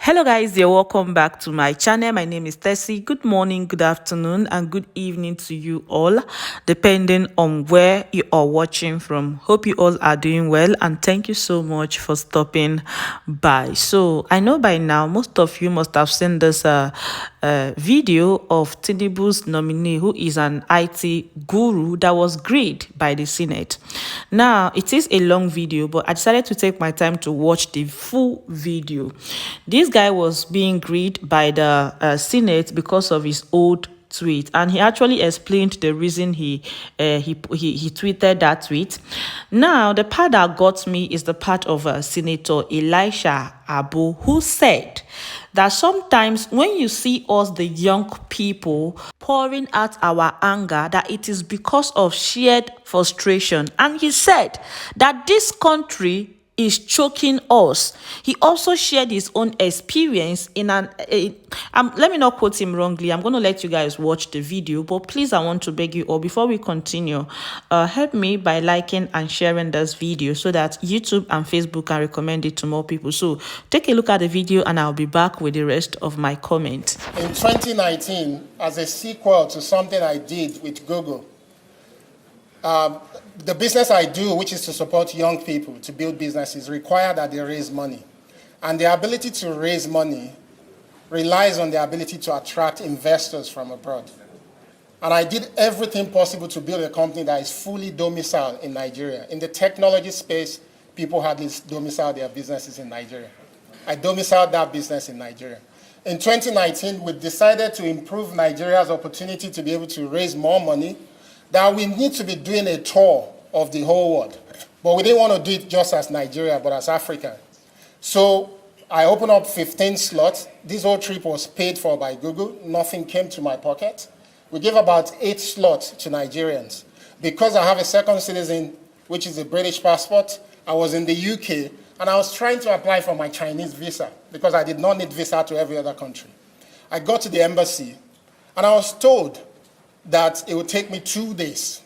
Hello guys, you're welcome back to my channel. My name is Tessie. Good morning, good afternoon, and good evening to you all, depending on where you are watching from. Hope you all are doing well, and thank you so much for stopping by. So I know by now most of you must have seen this video of Tinubu's nominee, who is an IT guru, that was grilled by the Senate. Now it is a long video, but I decided to take my time to watch the full video. This guy was being grilled by the Senate because of his old tweet, and he actually explained the reason he tweeted that tweet. Now the part that got me is the part of Senator Elisha Abu, who said that sometimes when you see us, the young people, pouring out our anger, that it is because of shared frustration. And he said that this country is choking us. He also shared his own experience in let me not quote him wrongly. I'm going to let you guys watch the video, but please, I want to beg you all, before we continue, help me by liking and sharing this video so that YouTube and Facebook can recommend it to more people. So take a look at the video and I'll be back with the rest of my comments. In 2019, as a sequel to something I did with Google, the business I do, which is to support young people to build businesses, require that they raise money. And the ability to raise money relies on the ability to attract investors from abroad. And I did everything possible to build a company that is fully domiciled in Nigeria. In the technology space, people hardly domicile their businesses in Nigeria. I domiciled that business in Nigeria. In 2019, we decided to improve Nigeria's opportunity to be able to raise more money, that we need to be doing a tour of the whole world. But we didn't want to do it just as Nigeria, but as Africa. So I opened up 15 slots. This whole trip was paid for by Google. Nothing came to my pocket. We gave about 8 slots to Nigerians. Because I have a second citizen, which is a British passport, I was in the UK, and I was trying to apply for my Chinese visa because I did not need visa to every other country. I got to the embassy, and I was told that it would take me 2 days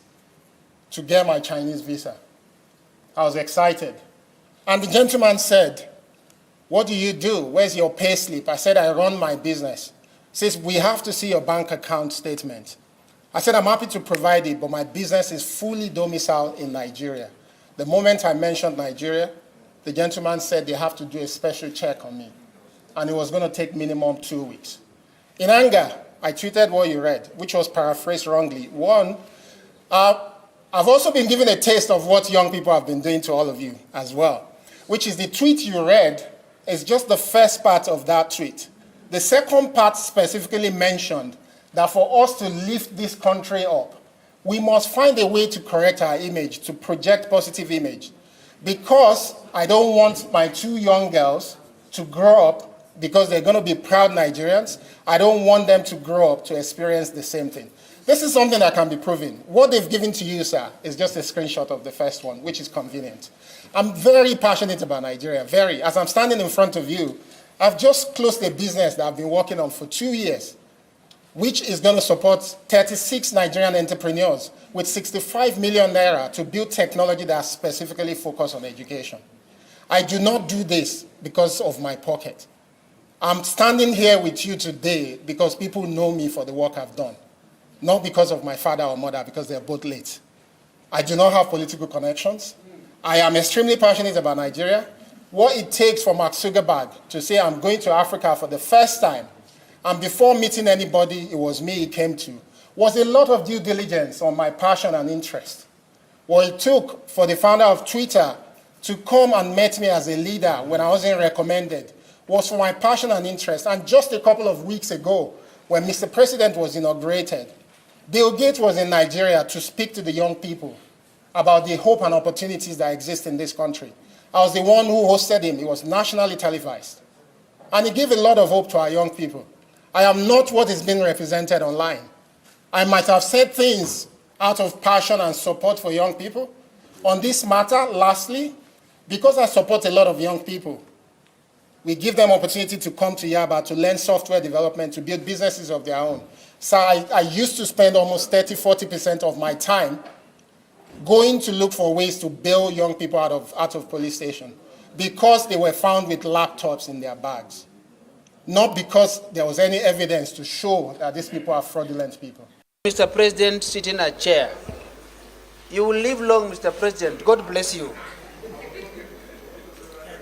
to get my Chinese visa. I was excited. And the gentleman said, "What do you do? Where's your pay slip?" I said, "I run my business." He says, "We have to see your bank account statement." I said, "I'm happy to provide it, but my business is fully domiciled in Nigeria." The moment I mentioned Nigeria, the gentleman said they have to do a special check on me, and it was going to take minimum 2 weeks. In anger, I tweeted what you read, which was paraphrased wrongly. One, I've also been given a taste of what young people have been doing to all of you as well, which is the tweet you read is just the first part of that tweet. The second part specifically mentioned that for us to lift this country up, we must find a way to correct our image, to project positive image. Because I don't want my 2 young girls to grow up, because they're going to be proud Nigerians, I don't want them to grow up to experience the same thing. This is something that can be proven. What they've given to you, sir, is just a screenshot of the first one, which is convenient. I'm very passionate about Nigeria, very. As I'm standing in front of you, I've just closed a business that I've been working on for 2 years, which is going to support 36 Nigerian entrepreneurs with 65 million naira to build technology that's specifically focused on education. I do not do this because of my pocket. I'm standing here with you today because people know me for the work I've done, not because of my father or mother, because they're both late. I do not have political connections. I am extremely passionate about Nigeria. What it takes for Mark Zuckerberg to say I'm going to Africa for the first time, and before meeting anybody, it was me he came to, was a lot of due diligence on my passion and interest. What it took for the founder of Twitter to come and meet me as a leader when I wasn't recommended was for my passion and interest. And just a couple of weeks ago, when Mr. President was inaugurated, Bill Gates was in Nigeria to speak to the young people about the hope and opportunities that exist in this country. I was the one who hosted him. It was nationally televised. And it gave a lot of hope to our young people. I am not what is being represented online. I might have said things out of passion and support for young people. On this matter, lastly, because I support a lot of young people, we give them opportunity to come to Yaba to learn software development, to build businesses of their own. So I used to spend almost 30–40% of my time going to look for ways to bail young people out of police station because they were found with laptops in their bags. not because there was any evidence to show that these people are fraudulent people. Mr. President, sitting a chair. You will live long, Mr. President. God bless you.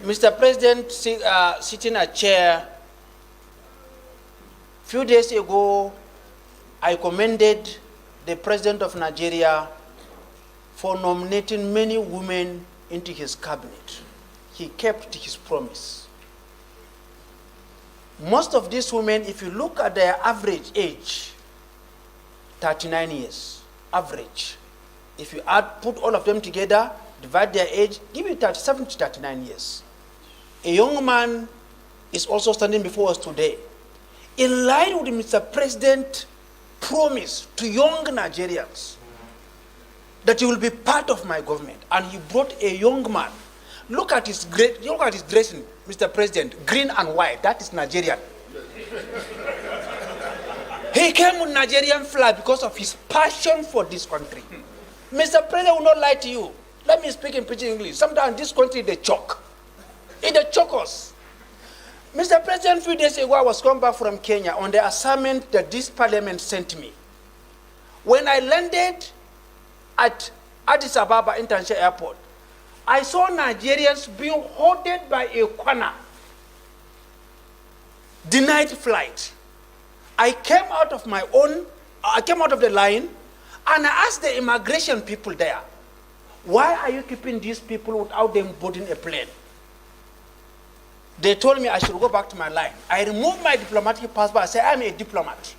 Mr. President, sitting a chair. Few days ago, I commended the President of Nigeria for nominating many women into his cabinet. He kept his promise. Most of these women, if you look at their average age, 39 years, average. If you put all of them together, divide their age, give you 37 to 39 years. A young man is also standing before us today. In line with Mr. President's promise to young Nigerians that he will be part of my government, and he brought a young man. Look at his dressing, Mr. President, green and white. That is Nigerian. He came with Nigerian flag because of his passion for this country. Mr. President will not lie to you. Let me speak in pidgin English. Sometimes this country, they choke. They choke us. Mr. President, a few days ago, I was coming back from Kenya on the assignment that this parliament sent me. When I landed at Addis Ababa International Airport, I saw Nigerians being hoarded by a corner, denied flight. I came out of the line, and I asked the immigration people there, why are you keeping these people without them boarding a plane? They told me I should go back to my line. I removed my diplomatic passport. I said, I'm a diplomat.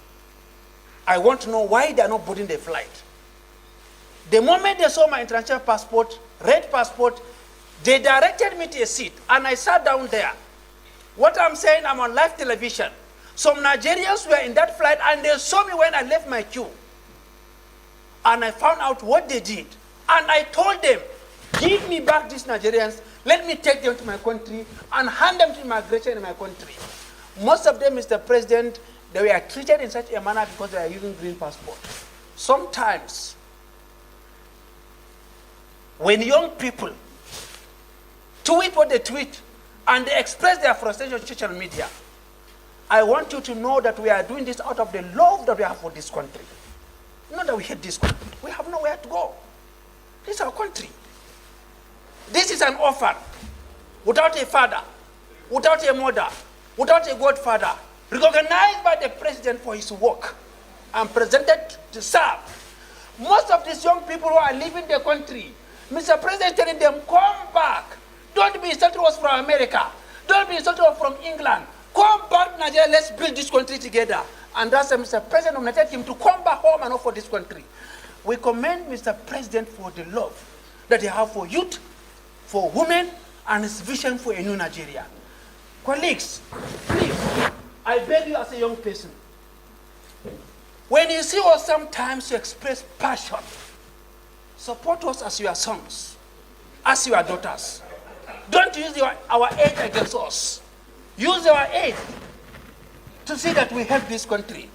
I want to know why they are not boarding the flight. The moment they saw my international passport, red passport, they directed me to a seat, and I sat down there. What I'm saying, I'm on live television. Some Nigerians were in that flight, and they saw me when I left my queue. And I found out what they did. And I told them, give me back these Nigerians, let me take them to my country and hand them to immigration in my country. Most of them, Mr. President, they were treated in such a manner because they are using green passport. Sometimes, when young people tweet what they tweet and they express their frustration on social media, I want you to know that we are doing this out of the love that we have for this country. Not that we hate this country. We have nowhere to go. This is our country. This is an orphan, without a father, without a mother, without a godfather, recognized by the president for his work and presented to serve. Most of these young people who are leaving the country, Mr. President is telling them, come back. Don't be insulted us from America. Don't be insulted us from England. Come back, Nigeria. Let's build this country together. And that's why Mr. President nominated him to come back home and offer this country. We commend Mr. President for the love that he has for youth, for women, and his vision for a new Nigeria. Colleagues, please, I beg you as a young person, when you see us sometimes you express passion, support us as your sons, as your daughters. Don't use our age against us. Use our age to see that we help this country.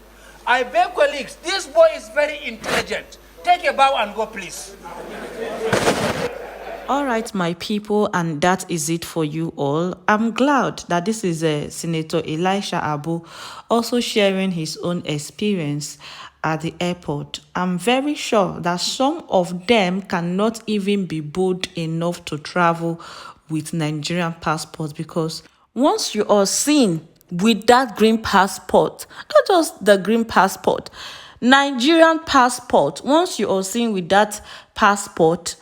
I beg colleagues, this boy is very intelligent. Take a bow and go, please. All right, my people, and that is it for you all. I'm glad that this is Senator Elisha Abu also sharing his own experience at the airport. I'm very sure that some of them cannot even be bold enough to travel with Nigerian passports, because once you are seen with that green passport, not just the green passport, Nigerian passport, once you are seen with that passport,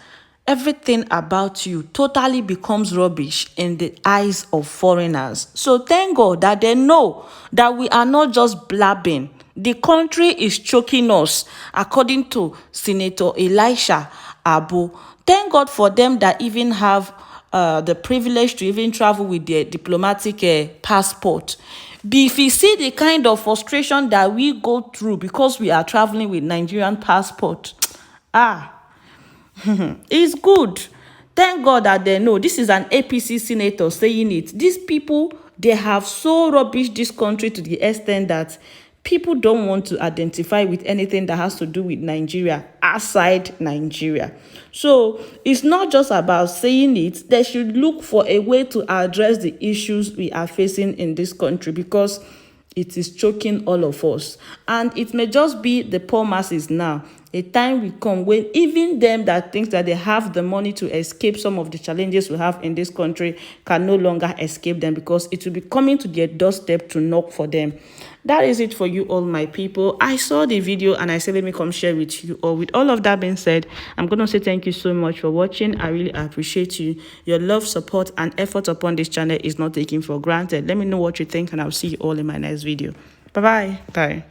everything about you totally becomes rubbish in the eyes of foreigners. So thank God that they know that we are not just blabbing. The country is choking us, according to Senator Elisha Abu. Thank God for them that even have the privilege to even travel with their diplomatic passport. But if you see the kind of frustration that we go through because we are traveling with Nigerian passport, it's good. Thank God that they know. This is an APC senator saying it. These people, they have so rubbish this country to the extent that people don't want to identify with anything that has to do with Nigeria outside Nigeria. So it's not just about saying it. They should look for a way to address the issues we are facing in this country, because it is choking all of us. And it may just be the poor masses now. A time will come when even them that think that they have the money to escape some of the challenges we have in this country can no longer escape them, because it will be coming to their doorstep to knock for them. That is it for you all, my people. I saw the video and I said, let me come share with you all. With all of that being said, I'm going to say thank you so much for watching. I really appreciate you. Your love, support, and effort upon this channel is not taken for granted. Let me know what you think, and I'll see you all in my next video. Bye-bye. Bye.